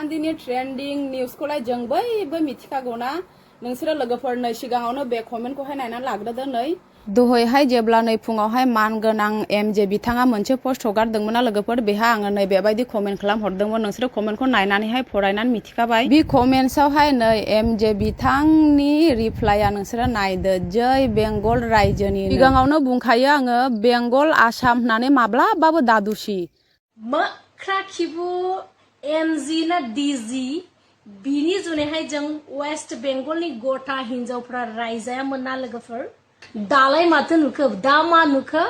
दासान्दिनि trending निउसखौलाय जों बयबो मिथिखागौना नोंसोरो लोगोफोर नै सिगाङावनो बे कमेन्टखौहाय नायनानै लाग्रोदो नै दहायहाय जेब्ला नै फुङावहाय मानगोनां एमजे बिथाङा मोनसे पस्ट हगारदोंमोन लोगोफोर बेहा आङो नै बेबायदि कमेन्ट खालामहरदोंमोन नोंसोरो कमेन्टखौ नायनानैहाय फरायनानै मिथिखाबाय बे कमेन्ट्सआवहाय नै एमजे बिथांनि रिप्लाइआ नोंसोरो नायदो जै बेंगल रायजोनि सिगाङावनो बुंखायो आङो बेंगल आसाम होननानै माब्लाबाबो दादुसि मोख्रा खिबु एमजि ना डिजि बिनि जुनैहाय जों वेस्ट बेंगलनि गथा हिनजावफ्रा रायजायामोन ना लोगोफोर दालाय माथो नुखो दा मा नुखो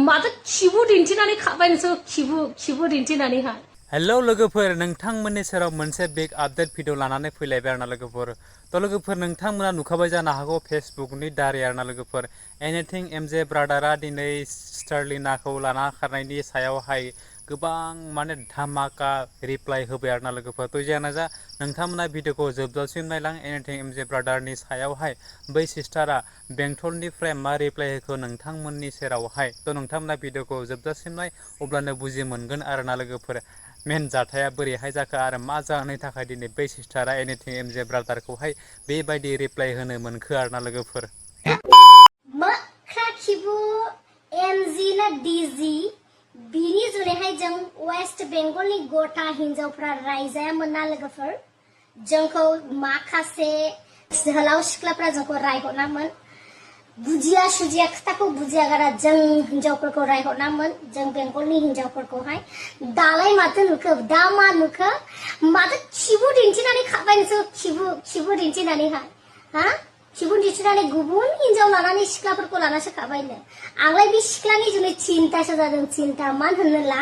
माथो खिबु दिन्थिनानै खाबाय नोंसोर खिबु दिन्थिनानैहाय हेलौ लोगोफोर नोंथांमोननि सेराव मोनसे बिग आपडेट भिडिअ लानानै फैलायबाय आरोना लोगोफोर थ' लोगोफोर नोंथांमोना नुखाबाय जानो हागौ फेसबुकनि दारै आरोना लोगोफोर एनिथिं एमजे ब्रादारा दिनै स्टारलिनाखौ लाना खारनायनि सायावहाय गोबां माने धामाका रिप्लाइ होबाय आरोना लोगोफोर थ' जियानो जा नोंथांमोना भिडिअखौ जोबजासिम नायलां एनिथिं एमजे ब्रादारनि सायावहाय बै सिस्टारा बेंटलनिफ्राय मा रिप्लाइ होखो नोंथांमोननि सेरावहाय थ' नोंथांमोना भिडिअखौ जोबजासिम नाय अब्लानो बुजि मोनगोन आरोना लोगोफोर मेन जाथाया बोरैहाय जाखो आरो मा जाहोननि थाखाय दिनै बै सिस्टारा एनिथिं एमजे ब्रादारखौहाय बेबायदि रिप्लाइ होनो मोनखो आरोना लोगोफोर मोख्रा खिबु एमजि ना डिजि बिनि जुनैहाय जों वेस्ट बेंगलनि गथा हिनजावफ्रा रायजायामोन ना लोगोफोर जोंखौ माखासे जोहोलाव सिख्लाफ्रा जोंखौ रायहरनामोन बुजिया सुजिया खोथाखौ बुजिया गारा जों हिनजावफोरखौ रायहरनामोन जों बेंगलनि हिनजावफोरखौहाय दालाय माथो नुखो दा मा नुखो माथो खिबु दिन्थिनानै खाबाय नोंसोर खिबु दिन्थिनानैहाय हा खिबु दिन्थिनानै गुबुन हिनजाव लानानै सिख्लाफोरखौ लानासो खाबायनो आंलाय बे सिख्लानि जुनै चिन्तासो जादों चिन्ता मानो होनोला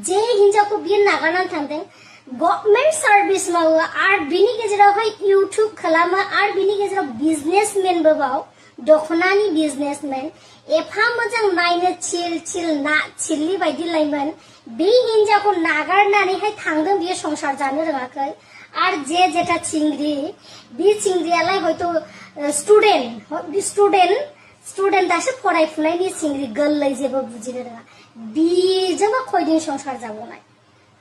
जे हिनजावखौ बियो नागारनानै थांदों गभर्नमेन्ट सार्भिस मावो आरो बिनि गेजेरावहाय इउटुब खालामो आरो बिनि गेजेराव बिजनेसमेनबो बाव दखनानि बिजनेसमेन एफा मोजां नायनो चिल ना चिल्लि बायदि लायमोन बे हिनजावखौ नागारनानैहाय थांदों बियो संसार जानो रोङाखै आरो जे जेथा चिंग्रि बे चिंग्रियालाय हयथ' स्टुडेन्ट दासो फरायफुनायनि चिंग्रि गोरलै जेबो बुजिनो रोङा बिजोंबा खयदिन संसार जाबावनाय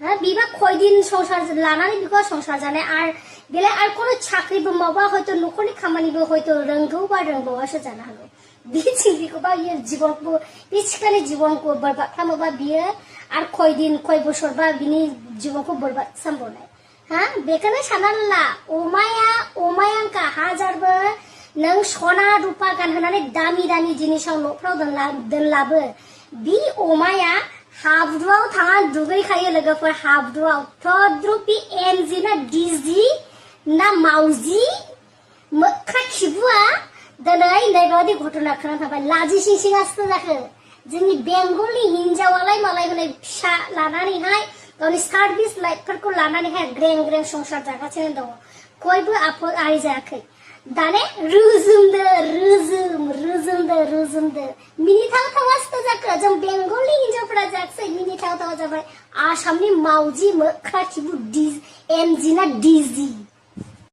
हा बिबा खयदिन संसार लानानै बिखौ संसार जानाय आरो बेलाय आरो कोनो साख्रिबो मावबा हयथ' न'खरनि खामानिबो हयथ' रोंगौबा रोंबावासो जानो हागौ बे चिंग्रिखौबा बियो जीबनखौ बे सिख्लानि जीबनखौ बरबाद खालामोबा बियो आरो खय बोसोरबा बिनि जीबनखौ बरबाद खालामबावनाय हा बेखौनो साननानै ला अमाया का हाजारबो नों सना रुपा गानहोनानै दामि जिनिसाव न'फ्राव दोनलाबो बे अमाया हाब्रुआव थाङा दुगैखायो लोगोफोर हाब्रुआव थद्रुपि एमजि ना डिजि ना मावजि मोख्रा खिबुआ दिनै नैबादि घटना खोनानो थाबाय लाजि सिंसिङासो जाखो जोंनि बेंगलनि हिनजावालाय मालाय हनै फिसा लानानैहाय गावनि सार्भिस लाइफफोरखौ लानानैहाय ग्रें ग्रें संसार जागासिनो दङ खयबो आफद आरि जायाखै दाने रुजुमदो मिनिथावथावासो जाखो जों बेंगलनि हिनजावफोरा जायाखै मिनिथावथावा जाबाय आसामनि मावजि मोख्रा खिबु एमजि ना डिजि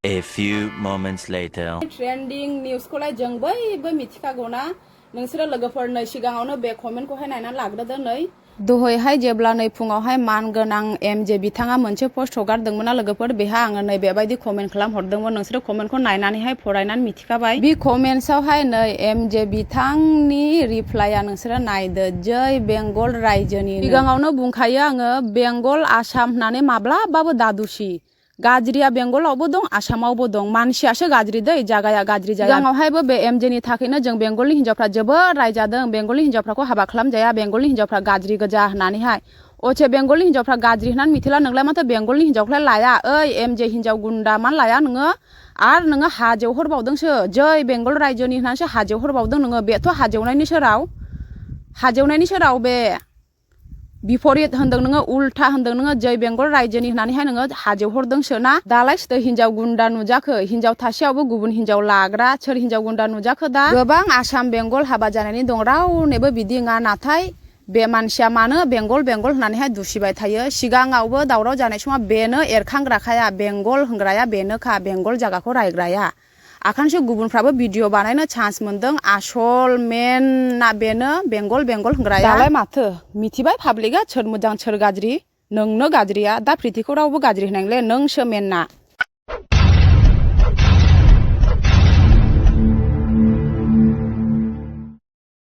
A few moments later. Trending निउसखौलाय जों बयबो मिथिखागौना नोंसोरो लोगोफोर नै सिगाङावनो बे कमेन्टखौहाय नायनानै लाग्रोदो नै दहायहाय जेब्ला नै फुङावहाय मानगोनां एमजे बिथाङा मोनसे पस्ट हगारदोंमोन लोगोफोर बेहा आङो नै बेबायदि कमेन्ट खालामहरदोंमोन नोंसोरो कमेन्टखौ नायनानैहाय फरायनानै मिथिखाबाय बे कमेन्ट्सआवहाय नै एमजे बिथांनि रिप्लाइआ नोंसोरो नायदो जै बेंगल रायजोनि सिगाङावनो बुंखायो आङो बेंगल आसाम होननानै माब्लाबाबो दादुसि गाज्रिया बेंगलावबो दं आसामावबो दं मानसियासो गाज्रि दै जागाया गाज्रि जाया सिगाङावहायबो बे एमजेनि थाखायनो जों बेंगलनि हिनजावफ्रा जोबोद रायजादों बेंगलनि हिनजावफ्राखौ हाबा खालामजाया बेंगलनि हिनजावफ्रा गाज्रि गोजा होननानैहाय अचे बेंगलनि हिनजावफ्रा गाज्रि होननानै मिथिला नोंलाय माथो बेंगलनि हिनजावखौलाय लाया ओइ एमजे हिनजाव गुन्दा मानो लाया नोङो आरो नोङो हाजोआव हरबावदोंसो जै बेंगल रायजोनि होननानैसो हाजोआव हरबावदों नोङो बेथ' हाजोआवनायनि सेराव बे बिपरित होनदों नोङो उल्था होनदों नोङो जै बेंगल रायजोनि होननानैहाय नोङो हाजोआव हरदोंसो ना दालाय सोर हिनजाव गुन्दा नुजाखो हिनजाव थासेयावबो गुबुन हिनजाव लाग्रा सोर हिनजाव गुन्दा नुजाखो दा गोबां आसाम बेंगल हाबा जानायनि दं रावनोबो बिदि नङा नाथाय बे मानसिया मानो बेंगल होननानैहाय दुसिबाय थायो सिगाङावबो दावराव जानाय समाव बेनो एरखांग्राखाया बेंगल होनग्राया बेनोखा बेंगल जायगाखौ रायग्राया आखानसो गुबुनफ्राबो भिडिअ बानायनो चान्स मोनदों आसल मेनना बेनो बेंगल होनग्राया दालाय माथो मिथिबाय पाब्लिकआ सोर मोजां सोर गाज्रि नोंनो गाज्रिया दा प्रितिखौ रावबो गाज्रि होनांले नोंसो मेनना